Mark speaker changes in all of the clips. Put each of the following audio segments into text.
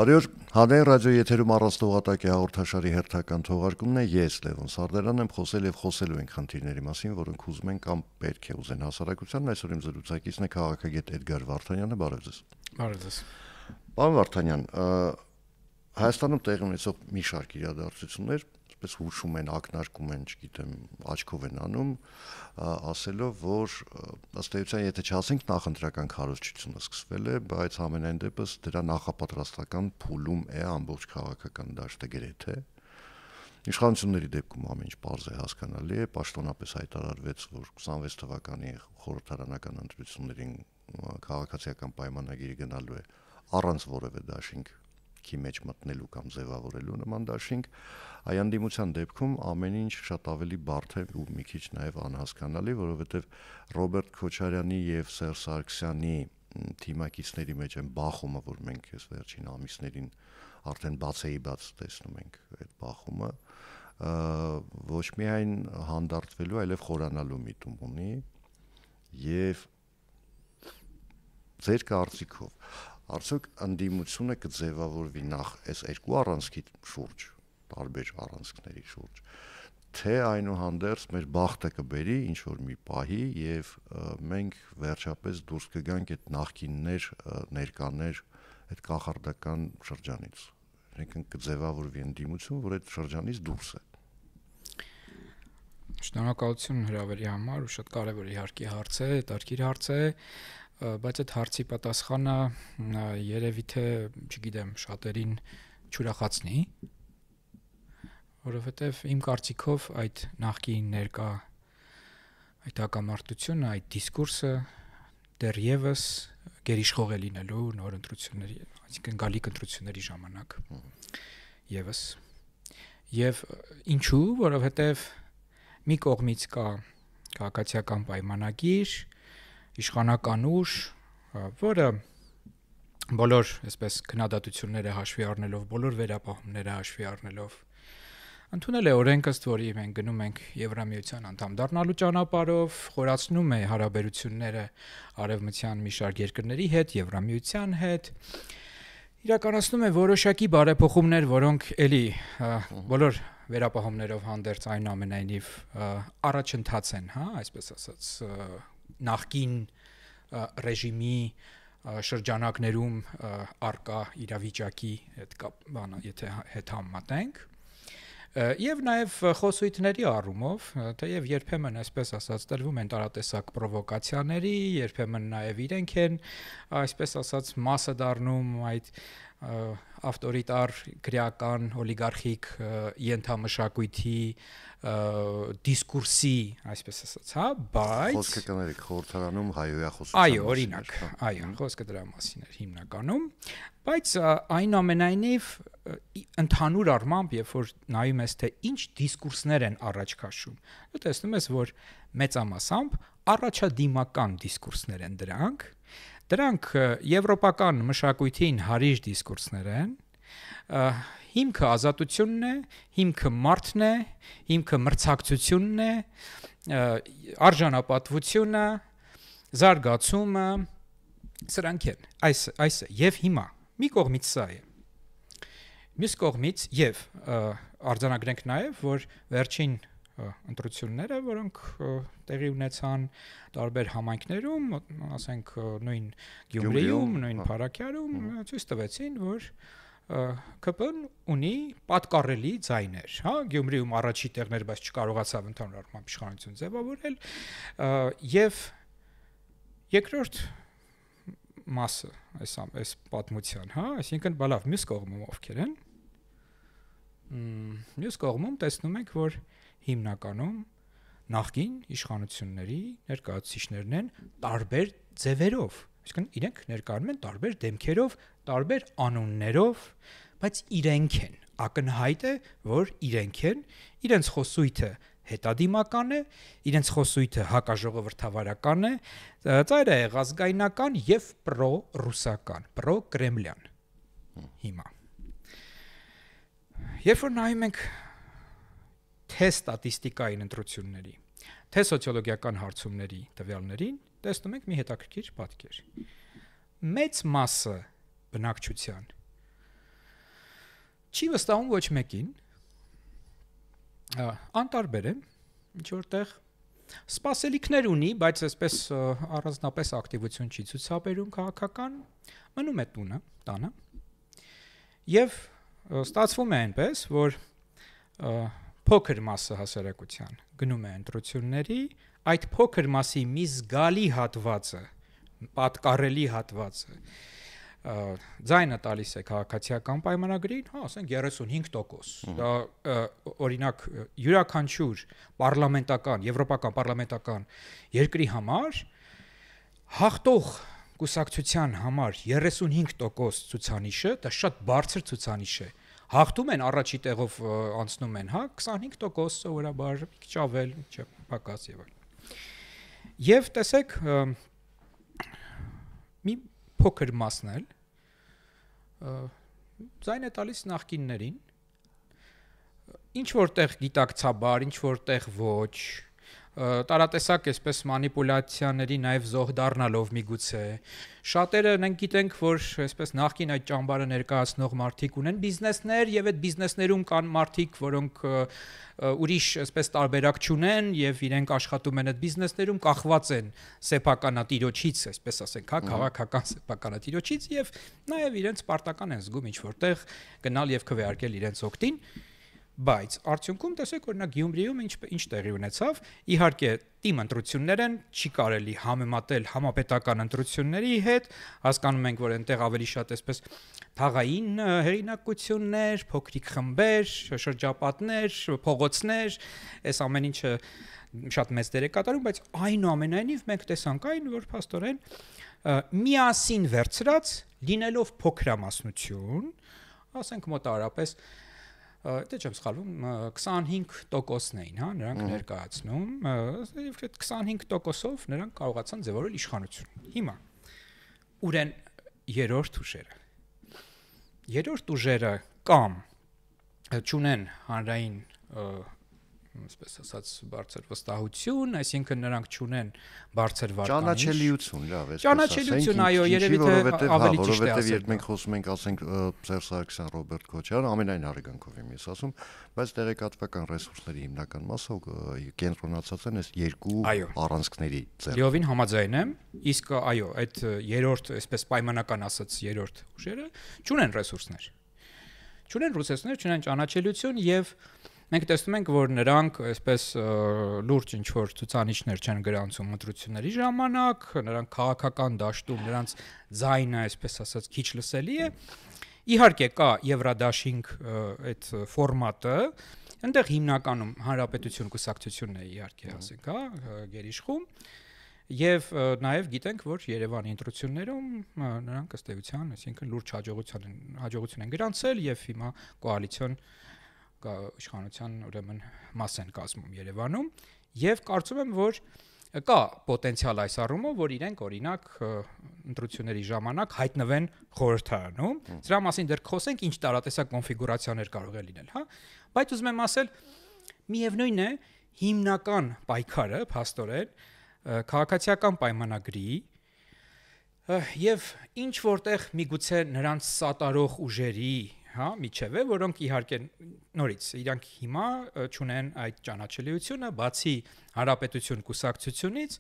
Speaker 1: Բարի օր, Հանրային ռադիոյի եթերում առանց հաղորդաշարի հերթական թողարկումն է, ես Լևոն Սարդարանն եմ խոսել եւ խոսելու ենք խնդիրների մասին, որոնք ուզում են կամ պետք է ուզեն հասարակությանն, այսօր իմ զրուցակիցն է քաղաքագետ Էդգար Վարդանյանը, բարև ձեզ։
Speaker 2: Բարև ձեզ։
Speaker 1: Պարոն Վարդանյան, Հայաստանում տեղի ունեցող մի շարք իրադարձություններ, այսպես հուշում են, ակնարկում են, չգիտեմ, աչքով են անում, ասելով, որ ըստ էության, եթե չասենք նախընտրական քարոզչությունը սկսվել է, բայց ամենայն դեպս դրա նախապատրաստական փուլում է ամբողջ քաղաքական դաշտը գրեթե։ Իշխանությունների դեպքում ամեն ինչ պարզ է, հասկանալի է, պաշտոնապես հայտարարվեց, որ 26 թվականի խորհրդարանական ընտրություններին քաղաքացիական պայմանագիրը գնալու է առանց որևէ դաշինքի մեջ մտնելու կամ ձևավորելու նման դաշինք, այ անդիմության դեպքում ամեն ինչ շատ ավելի բարդ է ու մի քիչ նաև անհասկանալի, որովհետև Ռոբերտ Քոչարյանի եւ Սերժ Սարգսյանի թիմակիցների մեջ են բախումը, որ մենք այս վերջին ամիսներին արդեն բաց տեսնում ենք այդ բախումը, ոչ միայն հանդարտվելու, այլև խորանալու միտում ունի եւ ձեր կարծիքով արդյոք ընդդիմությունը կձևավորվի նախ այս երկու առանցքի շուրջ, տարբեր առանցքների շուրջ, թե այնուհանդերձ մեր բախտը կբերի ինչ որ մի պահի եւ մենք վերջապես դուրս կգանք այդ նախկիններ, ներկաներ այդ կախարդական շրջանից։ Այսինքն կձևավորվի ընդդիմություն, որ այդ շրջանից դուրս է։
Speaker 2: Շնորհակալություն հրավերի համար, ու շատ կարևոր իհարկե հարց է, հետաքրքիր հարց է, բայց այդ հարցի պատասխանը երևի թե, չգիտեմ, շատերին չուրախացնի, որովհետև իմ կարծիքով այդ նախկին ներկա այդ հակամարտությունը, այդ դիսկուրսը դեռևս գերիշխող է լինելու նոր ընտրությունների, այսինքն գալիք ընտրությունների ժամանակ եւս։ Եվ ինչու, որովհետև մի կողմից կա քաղաքացիական պայմանագիր, իշխանական ուժ, որը բոլոր, այսպես, քննադատությունները հաշվի առնելով, բոլոր վերապահումները հաշվի առնելով, ընդունել է օրենք, ըստ որի մենք գնում ենք Եվրամիության անդամ դառնալու ճանապարհով, խորացնում է հարաբերությունները արևմտյան մի շարք երկրների հետ, Եվրամիության հետ, իրականացնում է որոշակի բարեփոխումներ, որոնք էլի բոլոր վերապահումներով հանդերձ այնուամենայնիվ առաջընթաց են, այսպես ասած, նախկին ռեժիմի շրջանակներում արկա իրավիճակի հետ բանը, եթե հետ համատենք, եւ նաեւ խոսույթների առումով, թեև երբեմն այսպես ասած տրվում են տարատեսակ պրովոկացիաների, երբեմն նաեւ իրենք են այսպես ասած մասը դառնում այդ ավտորիտար քրեական օլիգարխիկ ենթամշակույթի դիսկուրսի, այսպես ասած, բայց
Speaker 1: խոսքը կներեք խորհրդարանում հայոյախոսության,
Speaker 2: այո, օրինակ, այո, խոսքը դրա մասին էր հիմնականում, բայց այնուամենայնիվ ընդհանուր առմամբ, երբ որ նայում ես թե ինչ դիսկուրսներ են առաջ քաշում, դու տեսնում ես, որ մեծամասամբ առաջադիմական դիսկուրսներ են դրանք եվրոպական մշակույթին հարիր դիսկուրսներ են, հիմքը ազատությունն է, հիմքը մարդն է, հիմքը մրցակցությունն է, արժանապատվությունը, զարգացումը, սրանք են, այս է, եւ հիմա մի կողմից սա է, մյուս կողմից եւ արձանագրենք նաեւ, որ վերջին ընտրությունները, որոնք տեղի ունեցան տարբեր համայնքներում, ասենք նույն Գյումրիում, նույն Փարաքյարում, ցույց տվեցին, որ ԿՊ-ն ունի պատկառելի ձայներ, Գյումրիում առաջի տեղներ, բայց չկարողացավ ընդհանուր առմամբ իշխանություն ձևավորել, եւ երկրորդ մասը այս պատմության, այսինքն բալավ մյուս կողմում ովքեր են, մյուս կողմում տեսնում ենք, որ հիմնականում նախկին իշխանությունների ներկայացուցիչներն են տարբեր ձևերով, այսինքն իրենք ներկայանում են տարբեր դեմքերով, տարբեր անուններով, բայց իրենք են, ակնհայտ է, որ իրենք են, իրենց խոսույթը հետադիմական է, իրենց խոսույթը հակաժողովրդավարական է, ծայրահեղազգայնական եւ պրո-ռուսական, պրո-կրեմլյան։ Հիմա երբ որ նայում ենք թե ստատիստիկային ընտրությունների, թե սոցիոլոգիական հարցումների տվյալներին, տեսնում ենք մի հետաքրքիր պատկեր։ Մեծ մասը բնակչության չի վստահում ոչ մեկին, անտարբեր է, ինչ որտեղ սպասելիքներ ունի, բայց այսպես առանձնապես ակտիվություն չի ցուցաբերում քաղաքական, մնում է տանը, եւ ստացվում է այնպես, որ փոքր մասը հասարակության գնում է ընտրությունների, այդ փոքր մասի մի զգալի հատվածը, պատկառելի հատվածը ձայնը տալիս է քաղաքացիական պայմանագրին, ասենք 35%, դա օրինակ յուրաքանչյուր պարլամենտական, եվրոպական պարլամենտական երկրի համար հաղթող կուսակցության համար 35% ցուցանիշը, դա շատ բարձր ցուցանիշ է։ Հաղթում են առաջի տեղով անցնում են, 25% սովորաբար, մի քիչ ավել, չէ, պակաս եւ այլն։ Եվ տեսեք, մի փոքր մասն էլ ձայն է տալիս նախկիններին, ինչ որտեղ գիտակցաբար, ինչ որտեղ ոչ, տարատեսակ այսպես մանիպուլյացիաների նաև զոհ դառնալով միգուցե շատերը մենք գիտենք որ այսպես նախքին այդ ճամբարը ներկայացնող մարդիկ ունեն բիզնեսներ եւ այդ բիզնեսներում կան մարդիկ որոնք ուրիշ այսպես տարբերակ չունեն եւ իրենք աշխատում են այդ բիզնեսներում կախված են սեփականատիրոջից այսպես ասենք քաղաքական սեփականատիրոջից եւ նաեւ իրենց պարտական են զգում ինչ որտեղ գնալ եւ քվեարկել իրենց օգտին. Բայց արդյունքում տեսեք օրինակ Գյումրիում ինչ տեղի ունեցավ, իհարկե թիմ ընտրություններ են, չի կարելի համեմատել համապետական ընտրությունների հետ, հասկանում ենք, որ այնտեղ ավելի շատ այսպես թաղային հեղինակություններ, փոքրիկ խմբեր, շրջապատներ, փողոցներ, այս ամեն ինչը շատ մեծ դեր է կատարում, բայց այնուամենայնիվ մենք տեսանք այն, որ փաստորեն միասին վերցրած լինելով փոքրամասնություն, ասենք մոտավորապես Դե չեմ սխալվում 25%-ն էին, հա, նրանք ներկայացնում, եւ այդ 25%-ով նրանք կարողացան ձևավորել իշխանություն։ Հիմա ուր են երրորդ ուժերը։ Երրորդ ուժերը կամ չունեն հանրային այսպես ասած բարձր վստահություն, այսինքն նրանք չունեն բարձր վարկանիշ։
Speaker 1: Ճանաչելիություն, լավ, այսպես ասենք։
Speaker 2: Ճանաչելիություն, այո, երևի թե ավելի ճիշտ է ասել։
Speaker 1: Որովհետև երբ մենք խոսում ենք, ասենք Սերժ Սարգսյան, Ռոբերտ Քոչարյան, ամենայն հարգանքով եմ ես ասում, բայց տեղեկատվական ռեսուրսների հիմնական մասը կենտրոնացած են այս երկու առանցքների ձեռքում։
Speaker 2: Լիովին համաձայն եմ, իսկ այո, այդ երրորդ, այսպես պայմանական ասած երրորդ ուժերը չունեն ռեսուրսներ։ Չունեն ռեսուրսներ, չունեն ճանաչելիություն եւ մենք տեսնում ենք, որ նրանք այսպես լուրջ ինչ-որ ցուցանիշներ չեն գրանցում ընտրությունների ժամանակ, նրանք քաղաքական դաշտում նրանց ձայնը, այսպես ասած, քիչ լսելի է։ Իհարկե կա Եվրադաշինք այդ ֆորմատը, այնտեղ հիմնականում հանրապետություն կուսակցությունն է իհարկե, ասենք, հա, գերիշխում, եւ նաեւ գիտենք, որ Երևանի ընտրություններում նրանք ըստ էության, այսինքն լուրջ հաջողություն են գրանցել եւ հիմա կոալիցիոն իշխանության ուրեմն մաս են կազմում Երևանում եւ կարծում եմ որ կա պոտենցիալ այս առումով որ իրենք օրինակ ընտրությունների ժամանակ հայտնվեն խորհրդարանում դրա մասին դեռ խոսենք ինչ տարատեսակ կոնֆիգուրացիաներ կարող է լինել հա բայց ուզում եմ ասել միևնույն է հիմնական պայքարը փաստորեն քաղաքացիական պայմանագրի եւ ինչ որտեղ միգուցե նրանց սատարող ուժերի հա միջև է որոնք իհարկե նորից իրանք հիմա չունեն այդ ճանաչելիությունը բացի հանրապետություն կուսակցությունից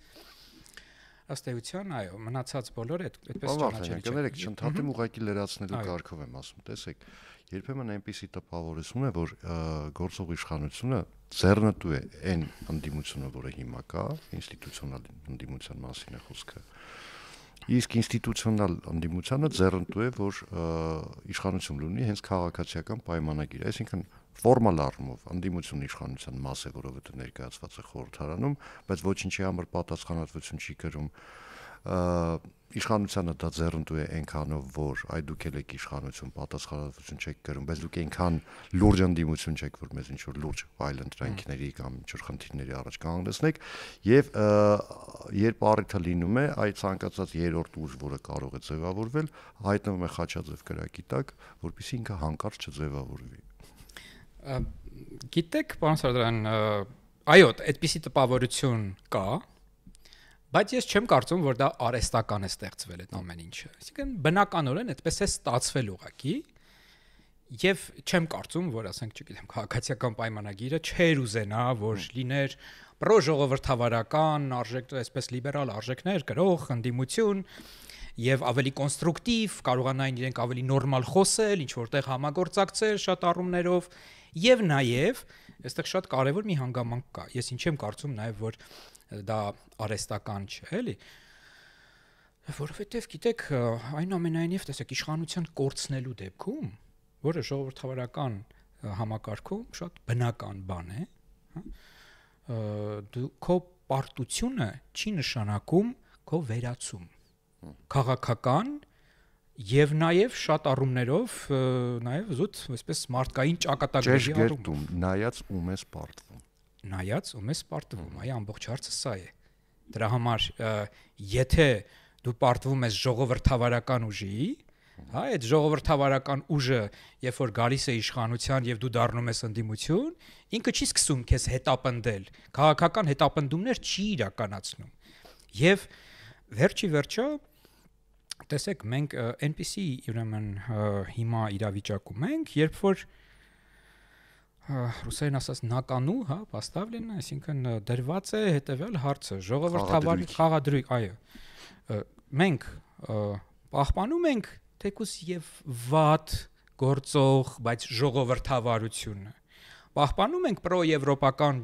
Speaker 2: ըստ էության այո մնացած բոլորը այդպես ճանաչելի
Speaker 1: չեն չընդհատեմ ուղղակի լրացնելու կարգով եմ ասում տեսեք երբեմն այնպիսի տպավորություն է որ գործող իշխանությունը ձեռնտու է այն ընդդիմությունը որը հիմա կա ինստիտուցիոնալ ընդդիմության մասին է խոսքը իսկ ինստիտուցիոնալ ընդդիմությանը ձեռնտու է որ իշխանություն լինի հենց քաղաքացիական պայմանագիր այսինքն ֆորմալ առումով ընդդիմությունը իշխանության մաս է որովհետև ներկայացված է խորհրդարանում բայց ոչինչի համար պատասխանատվություն չի կրում իշխանությունը դա ձեռնտու է այնքանով որ այ դուք եք իշխանություն պատասխանատվություն չեք կրում բայց դուք այնքան լուրջ ընդդիմություն չեք որ մեզ ինչ որ լուրջ այլ ընտրանքների կամ ինչ որ խնդիրների առաջ կանգնեցնեք եւ երբ առիթը լինում է այդ ցանկացած երրորդ ուժ որը կարող է ձևավորվել հայտնվում է խաչաձև կրակի տակ որպեսզի ինքը հանկարծ չձևավորվի
Speaker 2: գիտեք պարոն Սարդարյան այո այդպիսի տպավորություն կա բայց ես չեմ կարծում որ դա արհեստական է ստեղծվել այդ ամեն ինչը այսինքն բնականորեն այդպես է ստացվել ուղղակի Եվ չեմ կարծում, որ ասենք, չգիտեմ, քաղաքացիական պայմանագիրը չեր ուզենա, որ լիներ պրոժողովրդավարական արժեք, այսպես լիբերալ արժեքներ, գրող, ընդդիմություն եւ ավելի կոնստրուկտիվ, կարողանային իրենք ավելի նորմալ խոսել, ինչ որտեղ համագործակցել շատ առումներով եւ նաեւ այստեղ շատ կարեւոր մի հանգամանք կա։ Ես ինչ եմ կարծում նաեւ, որ դա արհեստական չէ, էլի։ Որովհետեւ գիտեք, այնուամենայնիվ տեսեք իշխանության կորցնելու դեպքում, որը ժողովրդավարական համակարգում շատ բնական բան է, դու քո պարտությունը չի նշանակում քո վերացում։ Քաղաքական եւ նաեւ շատ առումներով նաեւ զուտ այսպես մարդկային ճակատագրերի
Speaker 1: առումով նայած ում ես պարտվում։
Speaker 2: Նայած ում ես պարտվում, այ ամբողջ հարցը սա է։ Դրա համար եթե դու պարտվում ես ժողովրդավարական ուժի, հա, այդ ժողովրդավարական ուժը, երբ որ գալիս է իշխանության եւ դու դառնում ես ընդդիմություն, ինքը չի սկսում քեզ հետապնդել, քաղաքական հետապնդումներ չի իրականացնում։ Եվ վերջի վերջո տեսեք, մենք այնպիսի ուրեմն հիմա իրավիճակում ենք, երբ որ ռուսերեն ասած նականու, հա, поставлено, այսինքն դրված է հետեւյալ հարցը, ժողովրդավարի խաղադրույք, այո։ Մենք պահպանում ենք թեկուս եւ վատ գործող, բայց ժողովրդավարությունը։ Պահպանում ենք պրոեվրոպական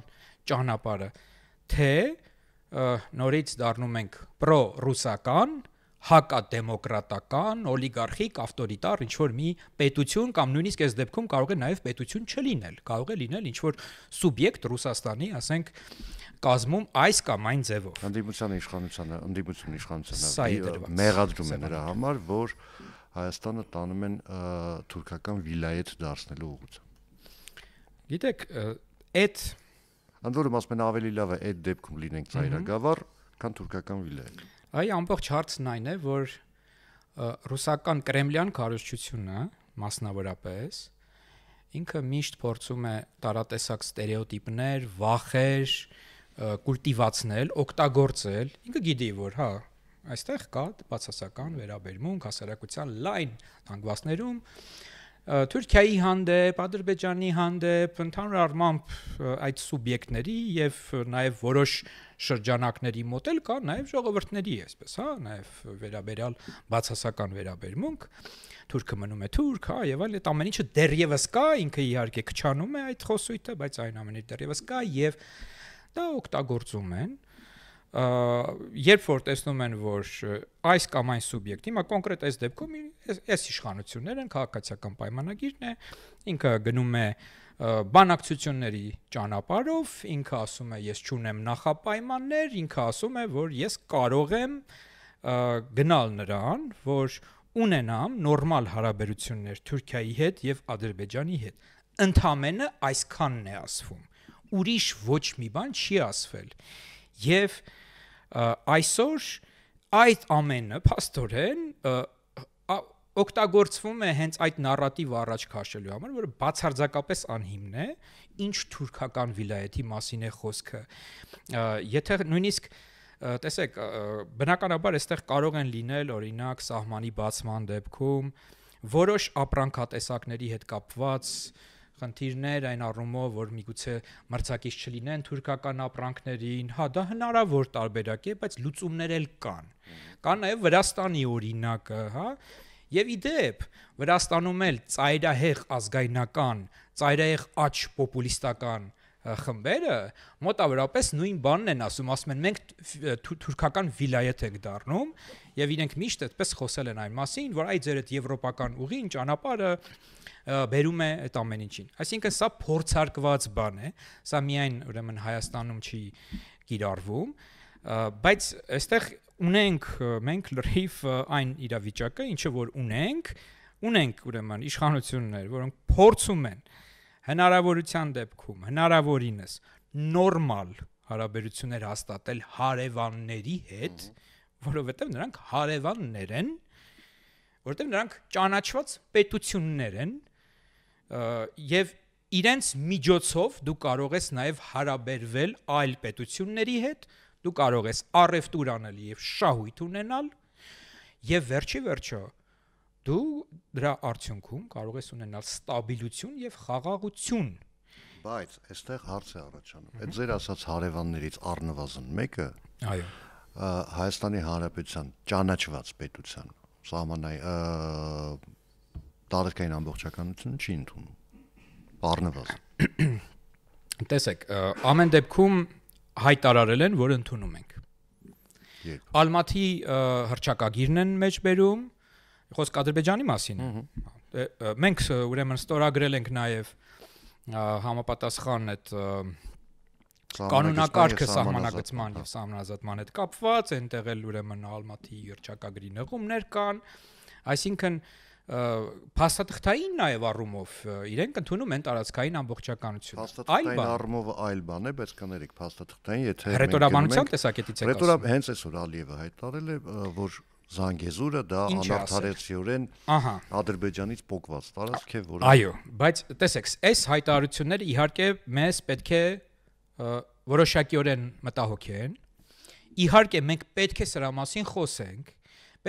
Speaker 2: ճանապարհը, թե նորից դառնում ենք պրո-ռուսական, հակադեմոկրատական, օլիգարխիկ, ավտորիտար ինչ-որ մի պետություն կամ նույնիսկ այս դեպքում կարող է նաև պետություն չլինել, կարող է լինել ինչ-որ սուբյեկտ Ռուսաստանի, ասենք, կազմում այս կամ այն ձևով։
Speaker 1: Ընդդիմության իշխանությունը մեղադրում է նրա համար, որ Հայաստանը տանում են թուրքական վիլայետ դարձնելու ուղղությամբ։
Speaker 2: Գիտեք, այդ
Speaker 1: ընդ որում ասում են ավելի լավ է այդ դեպքում լինենք ծայրագավառ, քան թուրքական վիլայետ։
Speaker 2: Այ ամբողջ հարցն այն է, որ ռուսական կրեմլյան քարոզչությունը մասնավորապես ինքը միշտ փորձում է տարատեսակ ստերեոտիպներ, վախեր կուլտիվացնել, օգտագործել։ Ինքը գիտի, որ հա, այստեղ կա բացասական վերաբերմունք հասարակության լայն հանգվածներում Թուրքիայի հանդեպ, Ադրբեջանի հանդեպ, ընդհանուր առմամբ այդ սուբյեկտների եւ նաեւ որոշ շրջանակների մոտ էլ կա նաեւ ժողովուրդների, այսպես, հա, նաեւ վերաբերյալ բացասական վերաբերմունք, թուրքը մնում է թուրք, հա, եւ այլ այդ ամեն ինչը դեռևս կա, ինքը իհարկե քչանում է այդ խոսույթը, բայց այն ամենը դեռևս կա եւ դա օգտագործում են, երբ որ տեսնում են, որ այս կամ այն սուբյեկտը, հիմա կոնկրետ այս դեպքում այս իշխանություններն են, քաղաքացիական պայմանագիրն է, ինքը գնում է բանակցությունների ճանապարհով, ինքը ասում է ես չունեմ նախապայմաններ, ինքը ասում է, որ ես կարող եմ գնալ նրան, որ ունենամ նորմալ հարաբերություններ Թուրքիայի հետ եւ Ադրբեջանի հետ։ Ընդամենը այսքանն է ասվում։ Ուրիշ ոչ մի բան չի ասվել։ Եվ այսօր այդ ամենը փաստորեն օգտագործվում է հենց այդ նարատիվը առաջ քաշելու համար, որը բացարձակապես անհիմն է, ինչ թուրքական վիլայեթի մասին է խոսքը։ Եթե նույնիսկ տեսեք, բնականաբար այստեղ կարող են լինել օրինակ սահմանի բացման դեպքում որոշ ապրանքատեսակների հետ կապված խնդիրներ այն առումով, որ միգուցե մրցակից չլինեն թուրքական ապրանքներին, հա, դա հնարավոր տարբերակ է, բայց լուծումներ էլ կան։ Կան նաև Վրաստանի օրինակը, հա, եւ իդեպ Վրաստանում էլ ծայրահեղ ազգայնական, ծայրահեղ աչ պոպուլիստական խմբերը մոտավորապես նույն բանն են ասում են մենք թուրքական վիլայեթ ենք դառնում եւ իրենք միշտ այդպես խոսել են այն մասին, որ այ ձեր այդ եվրոպական ուղին ճանապարհը բերում է այդ ամեն ինչին։ Այսինքն սա փորձարկված բան է, սա միայն ուրեմն Հայաստանում չի կիրառվում, բայց այստեղ ունենք մենք լրիվ այն իրավիճակը, ինչը որ ունենք ուրեմն իշխանություններ, որոնք փորձում են հնարավորության դեպքում հնարավորինս նորմալ հարաբերություններ հաստատել հարևանների հետ, որովհետև նրանք հարևաններ են, որովհետև նրանք ճանաչված պետություններ են, եւ իրենց միջոցով դու կարող ես նաև հարաբերվել այլ պետությունների հետ, դու կարող ես առևտուր անել եւ շահույթ ունենալ, եւ վերջի վերջո դու դրա արդյունքում կարող ես ունենալ ստաբիլություն եւ խաղաղություն։
Speaker 1: Բայց այստեղ հարց է առաջանում։ Այդ ձեր ասած հարևաններից առնվազն մեկը
Speaker 2: Այո։
Speaker 1: Հայաստանի Հանրապետության ճանաչված պետության տարածքային ամբողջականությունը չի ընդունում։ Առնվազն։
Speaker 2: Տեսեք, ամեն դեպքում հայտարարել են, որ ընդունում ենք։ Ալմաթի հռչակագիրն են մեջ բերում, խոսք Ադրբեջանի մասին է։ Մենք ուրեմն ստորագրել ենք նաև համապատասխան այդ կանոնակարգը սահմանագծման եւ սահմանազատման հետ կապված, այնտեղ էլ ուրեմն Ալմաթի հռչակագրի նեղումներ կան, այսինքն փաստաթղթային նաև առումով իրենք ընդունում են տարածքային ամբողջականությունը։
Speaker 1: Փաստաթղթային առումով այլ բան է, բայց կներեք փաստաթղթային, եթե
Speaker 2: հռետորաբանության տեսակետից եք
Speaker 1: ասում։ Հենց այսօր Ալիևը հայտարարել է, որ Զանգեզուրը դա անարդարեցիորեն Ադրբեջանից փոկված տարածք է, որը
Speaker 2: Այո, բայց տեսեք, այս հայտարարությունները իհարկե մեզ պետք է որոշակիորեն մտահոգեն։ Իհարկե մենք պետք է սրա մասին խոսենք,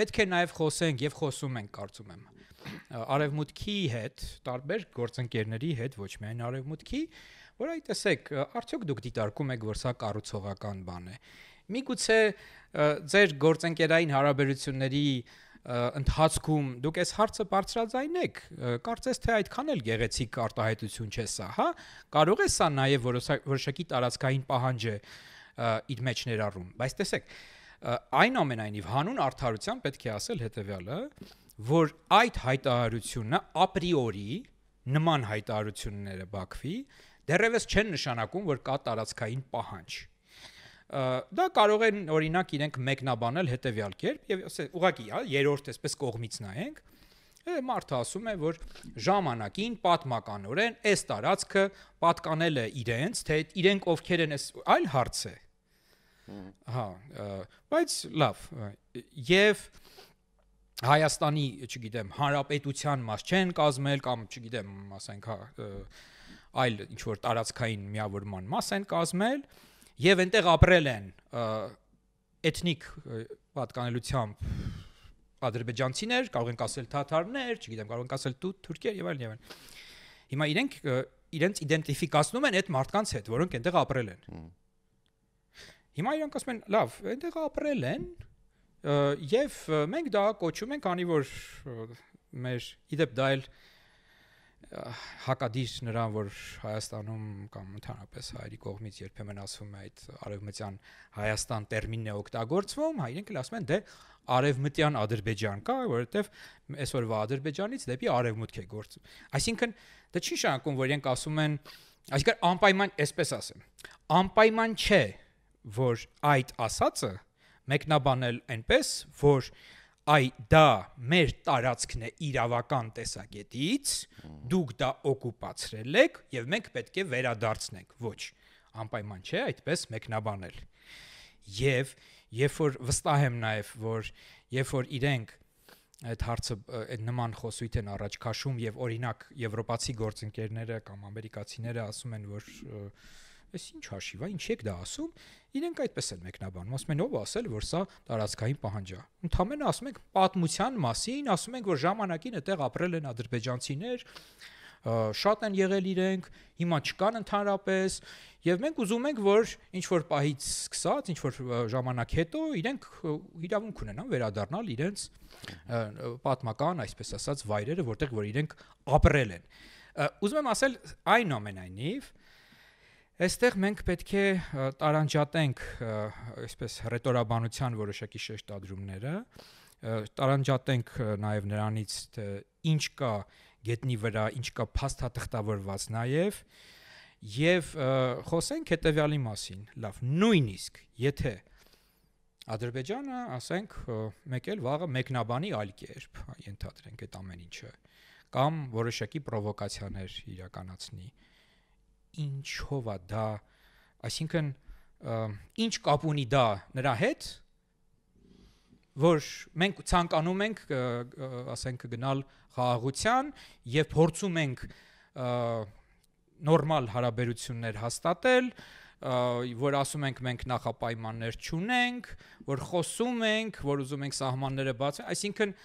Speaker 2: պետք է նաև խոսենք եւ խոսում ենք, կարծում եմ, Արևմուտքի հետ, տարբեր գործընկերների հետ, ոչ միայն Արևմուտքի, որ այ տեսեք, արդյոք դուք դիտարկում եք, որ սա կառուցողական բան է։ Միգուցե ձեր գործընկերային հարաբերությունների ընթացքում դուք այս հարցը բարձրաձայնեք, կարծես թե այդքան էլ գեղեցիկ արտահայտություն չէ սա, հա, կարող է սա նաև որոշակի տարածքային պահանջ է իր մեջ ներառում, բայց տեսեք, այնուամենայնիվ հանուն արդարության պետք է ասել հետևյալը, որ այդ հայտարարությունը ապրիորի նման հայտարարությունները Բաքվի դեռևս չեն նշանակում, որ կա տարածքային պահանջ։ Դա կարող են օրինակ իրենք մեկնաբանել հետևյալ կերպ եւ ուղղակի երրորդ այսպես կողմից նայենք, մարդը ասում է, որ ժամանակին պատմականորեն այս տարածքը պատկանել է իրենց, թե իրենք ովքեր են, այլ հարց է։ Հա, բայց լավ, եւ Հայաստանի, չգիտեմ, հանրապետության մաս չեն կազմել կամ չգիտեմ, ասենք, այլ ինչ որ տարածքային միավորման մաս են կազմել եւ այնտեղ ապրել են էթնիկ պատկանելությամբ ադրբեջանցիներ, կարող ենք ասել թաթարներ, չգիտեմ, կարող ենք ասել թուրքեր եւ այլն եւ այլն։ Հիմա իրենք իրենց իդենտիֆիկացնում են այդ մարդկանց հետ, որոնք այնտեղ ապրել են։ Հիմա իրանք ասում են, լավ, այնտեղ ապրել են եւ մենք դա կոչում ենք, անի որ մեր իդեպ դա էլ հակադիր նրան, որ Հայաստանում կամ ընդհանրապես հայերի կողմից երբեմն ասվում է այդ արևմտյան Հայաստան տերմինն է օգտագործվում, իրենք էլ ասում են դե արևմտյան Ադրբեջան կա, որովհետեւ այսօրվա Ադրբեջանից դեպի արևմուտք է գործում։ Այսինքն դա չի նշանակում, որ իրենք ասում են, այսինքն անպայման, այսպես ասեմ, անպայման չէ, որ այդ ասածը մեկնաբանել այնպես, որ այ դա մեր տարածքն է իրավական տեսակետից, դուք դա օկուպացրել եք եւ մենք պետք է վերադարձնենք։ Ոչ, անպայման չէ այդպես մեկնաբանել։ Եվ երբ որ վստահ եմ նաեւ, որ երբ որ իրենք այդ հարցը այդ նման խոսույթ են առաջ քաշում եւ օրինակ եվրոպացի գործընկերները կամ ամերիկացիները ասում են, որ Այս ինչ հաշիվ է, ինչ եք դա ասում, իրենք այդպես են մեկնաբանում, ասում են ով ասել, որ սա տարածքային պահանջ է։ Ընդհանրապես ասում ենք պատմության մասին, ասում ենք, որ ժամանակին այդտեղ ապրել են ադրբեջանցիներ, շատ են եղել իրենք, հիմա չկան ընդհանրապես, եւ մենք ուզում ենք, որ ինչ որ պահից սկսած, ինչ որ ժամանակ հետո իրենք իրավունք ունենան վերադառնալ իրենց պատմական, այսպես ասած, վայրերը, որտեղ որ իրենք ապրել են։ Ուզում եմ ասել այնուամենայնիվ Այստեղ մենք պետք է տարանջատենք այսպես հռետորաբանության որոշակի շեշտադրումները, տարանջատենք նաև նրանից թե ինչ կա գետնի վրա, ինչ կա փաստաթղթավորված նաև եւ խոսենք հետեւյալի մասին։ Լավ, նույնիսկ եթե Ադրբեջանը, ասենք, մեկ էլ վաղը մեկնաբանի այլ կերպ, ենթադրենք այդ ամեն ինչը, կամ որոշակի պրովոկացիաներ իրականացնի ինչով է դա, այսինքն ինչ կապ ունի դա նրա հետ, որ մենք ցանկանում ենք, ասենք, գնալ խաղաղության եւ փորձում ենք նորմալ հարաբերություններ հաստատել, որ ասում ենք մենք նախապայմաններ չունենք, որ խոսում ենք, որ ուզում ենք սահմանները բացել, այսինքն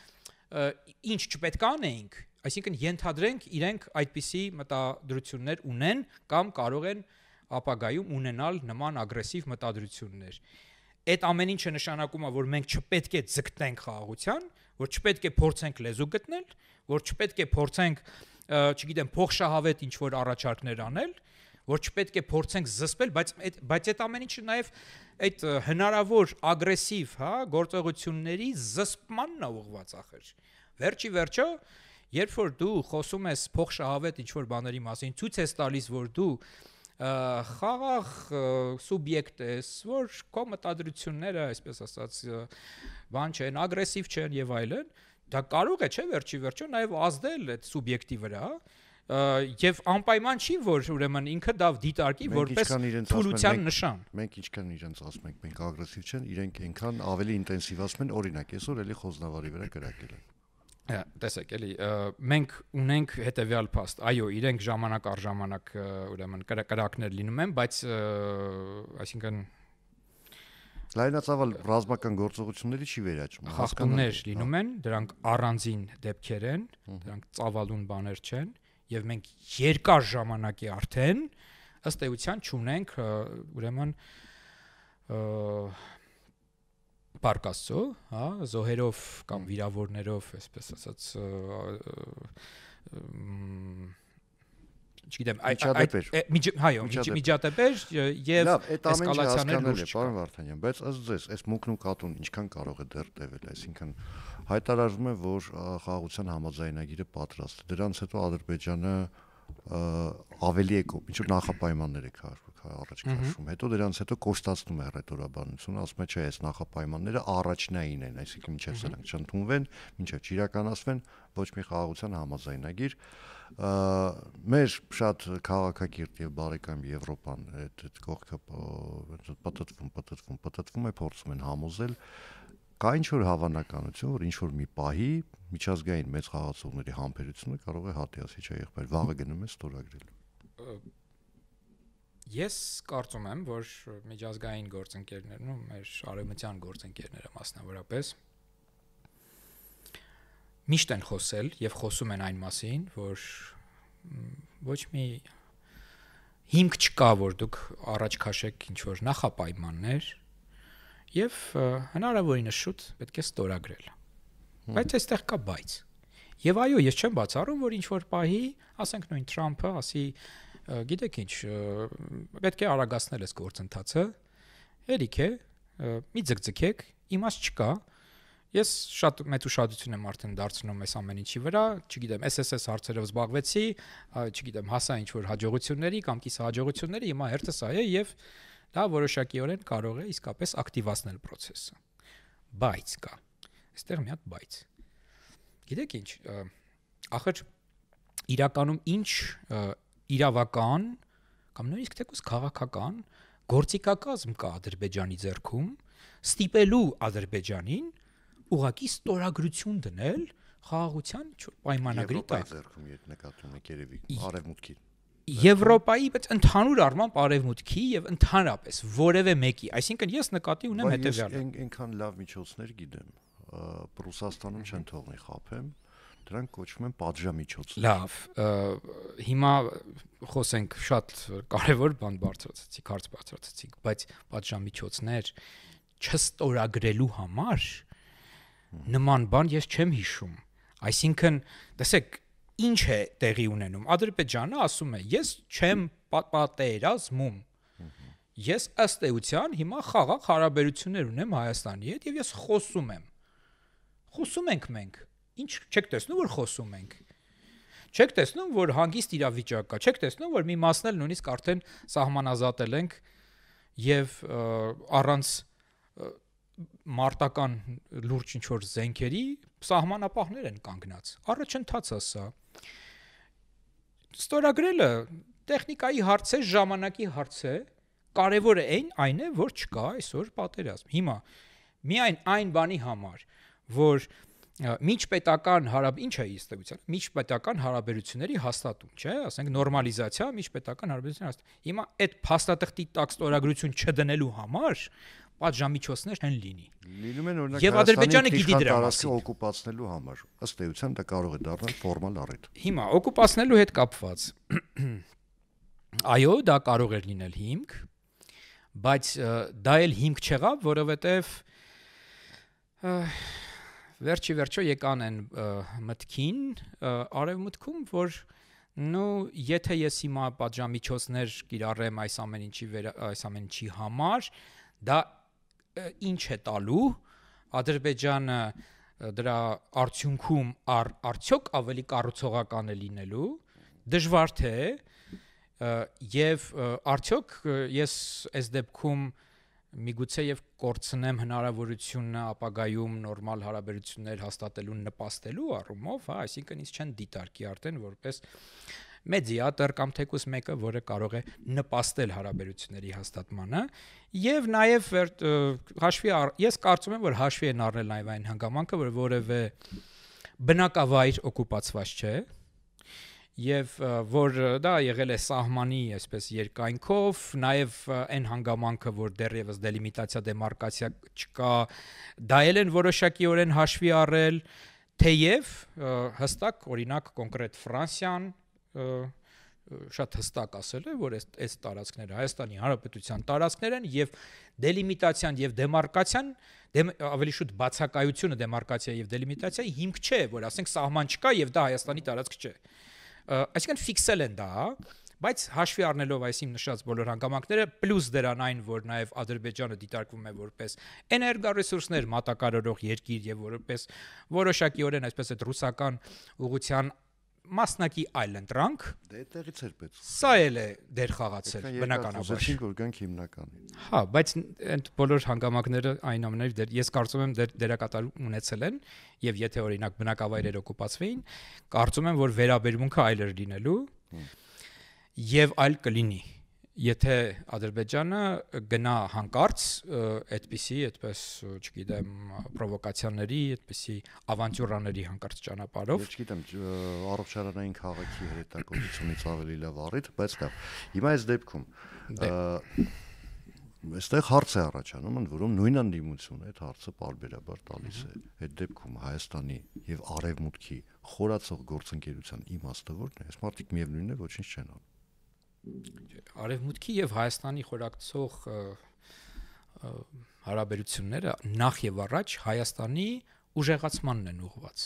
Speaker 2: ինչ չպետք է անեինք, այսինքն ենթադրենք իրենք այդպիսի մտադրություններ ունեն կամ կարող են ապագայում ունենալ նման ագրեսիվ մտադրություններ։ Այդ ամեն ինչը նշանակում է, որ մենք չպետք է ձգտենք խաղաղության, որ չպետք է փորձենք լեզու գտնել, որ չպետք է փորձենք, չգիտեմ, փոխշահավետ ինչ-որ առաջարկներ անել, որ չպետք է փորձենք զսպել, բայց այդ ամեն ինչը նաև այդ հնարավոր ագրեսիվ, գործողությունների զսպմանն է ուղղված ախր։ Վերջի վերջո, երբ որ դու խոսում ես փոխշահավետ ինչ-որ բաների մասին, ցույց ես տալիս, որ դու խաղաղ սուբյեկտ ես, որ քո մտադրությունները, այսպես ասած, բան չեն, ագրեսիվ չեն եւ այլն, դա կարող է, չէ, վերջի վերջո նաև azդել այդ սուբյեկտի վրա, եւ անպայման չի, որ ուրեմն ինքը դա դիտարկի որպես թուլության նշան։
Speaker 1: Մենք ինչքան իրենց ասում ենք, մենք ագրեսիվ չեն, իրենք այնքան ավելի ինտենսիվացնում են, օրինակ, այսօր էլի Խոզնավարի վրա կրակել են։
Speaker 2: Տեսեք, էլի մենք ունենք հետեւյալ փաստ, այո, իրենք ժամանակ առ ժամանակ ուրեմն կրակներ լինում են, բայց այսինքն
Speaker 1: լայնածավալ ռազմական գործողությունների չի վերաճում,
Speaker 2: խախտումներ լինում են, դրանք առանձին դեպքեր են, դրանք ծավալուն բաներ չեն, եւ մենք երկար ժամանակի արդեն ըստ էության չունենք ուրեմն Պարկասո, զոհերով կամ վիրավորներով, այսպես ասած, չգիտեմ, միջադեպեր եւ էսկալացիաներ լուրջ
Speaker 1: չկա, պարոն Վարդանյան, բայց ըստ ձեզ, այս մուկն ու կատուն ինչքան կարող է դեռ տևել, այսինքն հայտարարվում է, որ խաղաղության համաձայնագիրը պատրաստ է, դրանից հետո Ադրբեջանը ավելի է ինչ-որ նախապայմաններ է առաջ քաշում, հետո դրանից հետո կոստացնում է ռետորաբանությունը, ասում է, չէ, այս նախապայմանները առաջնային են, այսինքն մինչև սրանք չընդունվեն, մինչև չիրականացվեն ոչ մի խաղաղության համաձայնագիր, մեր շատ քաղաքակիրթ եւ բարեկամ Եվրոպան այդ կողքը պատտվում է, փորձում են համոզել, կա ինչ-որ հավանականություն, որ ինչ-որ մի պահի միջազգային մեծ խաղացողների համբերությունը կարող է հատիասի չեղբայր, վաղը գնում է ստորագրելու։
Speaker 2: Ես կարծում եմ, որ միջազգային գործընկերներն ու մեր արևմտյան գործընկերները մասնավորապես միշտ են խոսել եւ խոսում են այն մասին, որ ոչ մի հիմք չկա, որ դուք առաջ քաշեք ինչ-որ նախապայմաններ եւ հնարավորինս շուտ պետք է ստորագրել։ Բայց այստեղ կա բայց։ Եվ այո, ես չեմ բացառում, որ ինչ-որ պահի, ասենք նույն Թրամփը ասի, գիտեք ինչ, պետք է արագացնել այս գործընթացը, հերիք է, մի ձգձգեք, իմաստ չկա։ Ես շատ մեծ ուշադրություն եմ արդեն դարձնում այս ամեն ինչի վրա, չգիտեմ, SSS հարցերով զբաղվեցի, չգիտեմ, հասա ինչ-որ հաջողությունների կամ կիսահաջողությունների, հիմա հերթը սա է եւ դա որոշակիորեն կարող է իսկապես ակտիվացնել process-ը։ Բայց կա։ Այստեղ մի հատ բայց։ Գիտեք ինչ, ախր իրականում ինչ իրավական կամ նույնիսկ թեկուզ քաղաքական գործիքակազմ կա Ադրբեջանի ձեռքում ստիպելու Ադրբեջանին ուղղակի ստորագրություն դնել խաղաղության պայմանագրի տակ։
Speaker 1: Ձեռքում իդ նկատում եք երևի արևմուտքի
Speaker 2: Եվրոպայի, բայց ընդհանուր առմամբ արևմուտքի եւ ընդհանրապես որևէ մեկի, այսինքն ես նկատի ունեմ հետեւյալը։
Speaker 1: Ես այնքան լավ միջոցներ գիտեմ, Ռուսաստանում չեն թողնի խափեմ, դրանք կոչվում են պատժամիջոցներ։
Speaker 2: Լավ, հիմա խոսենք շատ կարևոր բան բարձրացեցիք, հարց բարձրացեցիք, բայց պատժամիջոցներ չստորագրելու համար նման բան ես չեմ հիշում։ Այսինքն, տեսեք, ինչ է տեղի ունենում։ Ադրբեջանը ասում է, ես չեմ պատերազմում։ Ես ըստ էության հիմա խաղաղ հարաբերություններ ունեմ Հայաստանի հետ եւ ես խոսում եմ։ Խոսում ենք մենք։ Ինչ չեք տեսնում, որ խոսում ենք։ Չեք տեսնում, որ հանգիստ իրավիճակ կա, չեք տեսնում, որ մի մասն էլ նույնիսկ արդեն սահմանազատել ենք եւ առանց մարտական լուրջ ինչ-որ զենքերի սահմանապահներ են կանգնած։ Առաջընթացը սա։ Ստորագրելը տեխնիկայի հարց է, ժամանակի հարց է, կարևորը այն է, որ չկա այսօր պատերազմ։ Հիմա միայն այն բանի համար, որ միջպետական ինչ է իստեյության, միջպետական հարաբերությունների հաստատում, չէ՞, ասենք նորմալիզացիա, միջպետական հարաբերությունների հաստատում։ Հիմա այդ փաստաթղթի տակ ստորագրություն չդնելու համար պատժամիջոցներ չեն լինի։
Speaker 1: Լինում են օրինակ
Speaker 2: Եվ Ադրբեջանը գիտի դրա
Speaker 1: տարածքը
Speaker 2: մասին։
Speaker 1: օկուպացնելու համար, ըստ էության դա կարող է դառնալ ֆորմալ առիթ։
Speaker 2: Հիմա օկուպացնելու հետ կապված այո, դա կարող էր լինել հիմք, բայց դա էլ հիմք չեղավ, որովհետև վերջի եկան են մտքին արևմուտքում, որ եթե ես հիմա պատժամիջոցներ կիրառեմ այս ամեն ինչի համար, դա ինչ է տալու Ադրբեջանը դրա արդյունքում արդյոք ավելի կառուցողական է լինելու, դժվար թե եւ արդյոք ես այս դեպքում միգուցե եւ կորցնեմ հնարավորությունը ապագայում նորմալ հարաբերություններ հաստատելու նպաստելու առումով, հա, այսինքն ինձ չեն դիտարկի արդեն որպես մեդիատոր կամ թեկուս մեկը, որը կարող է նպաստել հարաբերությունների հաստատմանը եւ նաեւ ես կարծում եմ, որ հաշվի են առնել նաեւ այն հանգամանքը, որ որևէ բնակավայր օկուպացված չէ եւ որ դա եղել է սահմանի այսպես երկայնքով, նաեւ այն հանգամանքը, որ դեռևս դելիմիտացիա դեմարկացիա չկա, դա էլ են որոշակիորեն հաշվի առել, թեև հստակ օրինակ կոնկրետ Ֆրանսիան շատ հստակ ասել է, որ այս տարածքները Հայաստանի Հանրապետության տարածքներ են եւ դելիմիտացիան եւ դեմարկացիան ավելի շուտ բացակայությունը դեմարկացիա եւ դելիմիտացիայի հիմք չէ, որ ասենք սահման չկա եւ դա Հայաստանի տարածք չէ։ Այսինքն ֆիքսել են դա, բայց հաշվի առնելով այս իմ նշած բոլոր հանգամանքները, պլյուս դրան այն, որ նաև Ադրբեջանը դիտարկվում է որպես էներգառեսուրսներ մատակարարող երկիր եւ որպես որոշակիորեն այսպես այդ ռուսական ուղղության մասնակի այլընտրանք,
Speaker 1: դե այդտեղից էր պետք։
Speaker 2: Սա էլ է դեր խաղացել բնականաբար։
Speaker 1: Ասեցինք, որ գանք հիմնականին։
Speaker 2: Հա, բայց այդ բոլոր հանգամանքները այնուամենայնիվ ես կարծում եմ դերակատարում ունեցել են եւ եթե օրինակ բնակավայրեր օկուպացվեին, կարծում եմ, որ վերաբերմունքը այլ էր լինելու եւ այլ կլինի, եթե Ադրբեջանը գնա հանկարծ այդպես, չգիտեմ, պրովոկացիաների, այդպիսի ավանտյուրաների հանկարծ ճանապարհով։
Speaker 1: Չգիտեմ, առողջարանային քաղաքի հետաքրքրությունից ավելի լավ առիթ, բայց դա։ Հիմա այս դեպքում այստեղ հարց է առաջանում, ընդ որում նույն անդիմությունը այդ հարցը պարբերաբար տալիս է։ Այդ դեպքում Հայաստանի եւ Արևմուտքի խորացող գործընկերության իմաստը որն է։ Այս մարդիկ միևնույնն է ոչինչ չեն անում։
Speaker 2: Արևմուտքի եւ Հայաստանի խորակցող հարաբերությունները նախ եւ առաջ Հայաստանի ուժեղացմանն են ուղղված։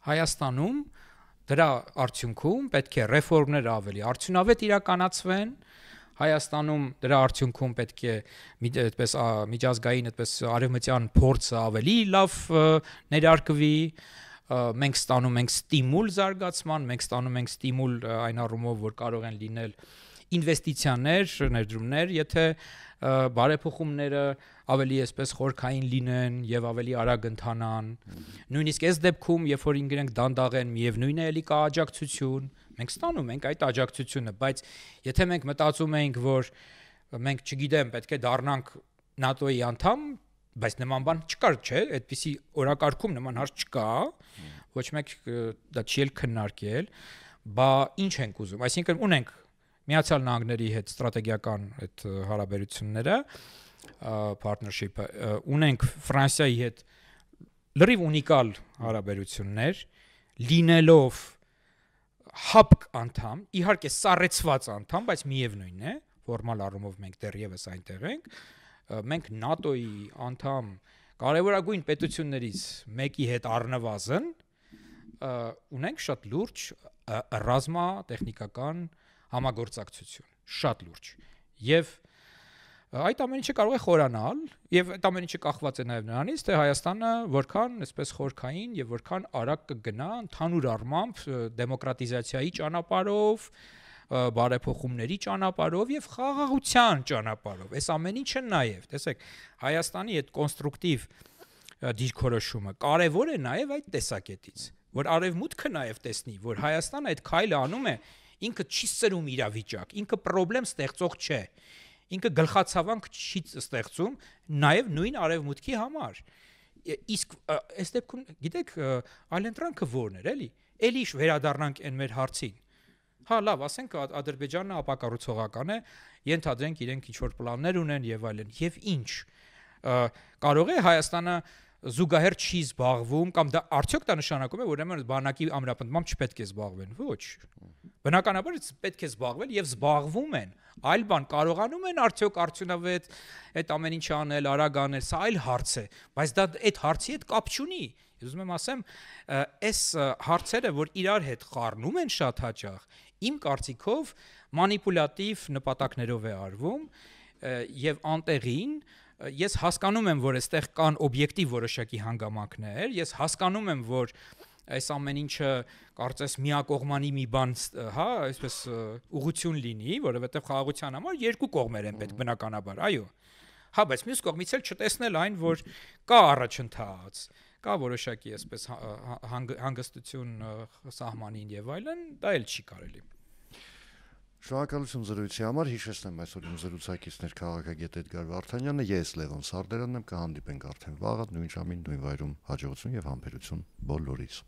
Speaker 2: Հայաստանում դրա արդյունքում պետք է ռեֆորմներ ավելի արդյունավետ իրականացվեն, Հայաստանում դրա արդյունքում պետք է այդպես միջազգային այդպես արևմտյան փորձը ավելի լավ ներարկվի, մենք ստանում ենք ստիմուլ զարգացման, մենք ստանում ենք ստիմուլ այն առումով, որ կարող են լինել ինվեստիցիաներ, ներդրումներ, եթե բարեփոխումները ավելի այսպես խորքային լինեն եւ ավելի արագ ընթանան։ Նույնիսկ այս դեպքում, երբ որ ինքնենք դանդաղ են, միևնույն է էլի կա աջակցություն, մենք ստանում ենք այդ աջակցությունը, բայց եթե մենք մտածում ենք, որ մենք չգիտեմ, պետք է դառնանք ՆԱՏՕ-ի անդամ, բայց նման բան չկար, չէ՞, այդպիսի օրակարգում նման հարց չկա, ոչ մեկ դա չի էլ քննարկել, բա ինչ ենք ուզում, այսինքն ունենք Միացյալ Նահանգների հետ ստրատեգիական այդ հարաբերությունները, partnership-ը, ունենք Ֆրանսիայի հետ լրիվ ունիկալ հարաբերություններ, լինելով հապկ անդամ, իհարկե սառեցված անդամ, բայց միևնույն է, ֆորմալ առումով մենք դեռևս այնտեղ ենք, մենք ՆԱՏՕ-ի անդամ կարևորագույն պետություններից մեկի հետ առնվազն ունենք շատ լուրջ ռազմատեխնիկական համագործակցություն, շատ լուրջ։ Եվ այդ ամեն ինչը կարող է խորանալ, եւ այդ ամեն ինչը կախված է նաեւ նրանից, թե Հայաստանը որքան այսպես խորքային եւ որքան արագ կգնա ընդհանուր առմամբ դեմոկրատիզացիայի ճանապարհով, բարեփոխումների ճանապարհով եւ խաղաղության ճանապարհով։ Այս ամեն ինչը նաեւ, տեսեք, Հայաստանի այդ կոնստրուկտիվ դիրքորոշումը կարեւոր է նաեւ այդ տեսակետից, որ արևմուտքը նաեւ տեսնի, որ Հայաստանը այդ քայլը անում է, ինքը չի սրում իրավիճակ, ինքը խնդրեմ ստեղծող չէ, ինքը գլխացավանք չի ստեղծում նաև նույն արևմուտքի համար։ Իսկ այս դեպքում, գիտեք, այլընտրանքը որն էր, էլի վերադառնանք այն մեր հարցին։ Հա, լավ, ասենք Ադրբեջանը ապակառուցողական է, ենթադրենք իրենք ինչ-որ պլաններ ունեն եւ այլն, եւ ինչ։ Կարող է Հայաստանը զուգահեռ չի զբաղվում կամ դա արդյոք դա նշանակում է ուրեմն բանակի ամրապնդմամբ չպետք է զբաղվեն, ոչ։ Բնականաբար պետք է զբաղվել եւ զբաղվում են, այլ բան կարողանում են արդյոք արդյունավետ այդ ամեն ինչը անել, արագ անել, սա այլ հարց է, բայց դա այդ հարցի հետ կապ չունի։ Ուզում եմ ասեմ, այս հարցերը, որ իրար հետ խառնում են շատ հաճախ, իմ կարծիքով մանիպուլատիվ նպատակներով է արվում եւ անտեղին ես հասկանում եմ, որ այստեղ կան օբյեկտիվ որոշակի հանգամանքներ, ես հասկանում եմ, որ այս ամեն ինչը կարծես միակողմանի մի բան, հա, այսպես ուղղություն լինի, որովհետեւ խաղաղության համար երկու կողմեր են պետք բնականաբար, այո։ Հա, բայց մյուս կողմից էլ չտեսնել այն, որ կա առաջընթաց, կա որոշակի այսպես հանգստություն սահմանին եւ այլն, դա էլ չի կարելի։
Speaker 1: Շնորհակալություն զրույցի համար, հիշեցնեմ այսօր իմ զրուցակիցներ քաղաքագետ Էդգար Վարդանյանը, ես Լևոն Սարդարանն եմ, կհանդիպենք արդեն վաղը նույն ժամին, նույն վայրում, հաջողություն եւ համբերություն բոլորիս։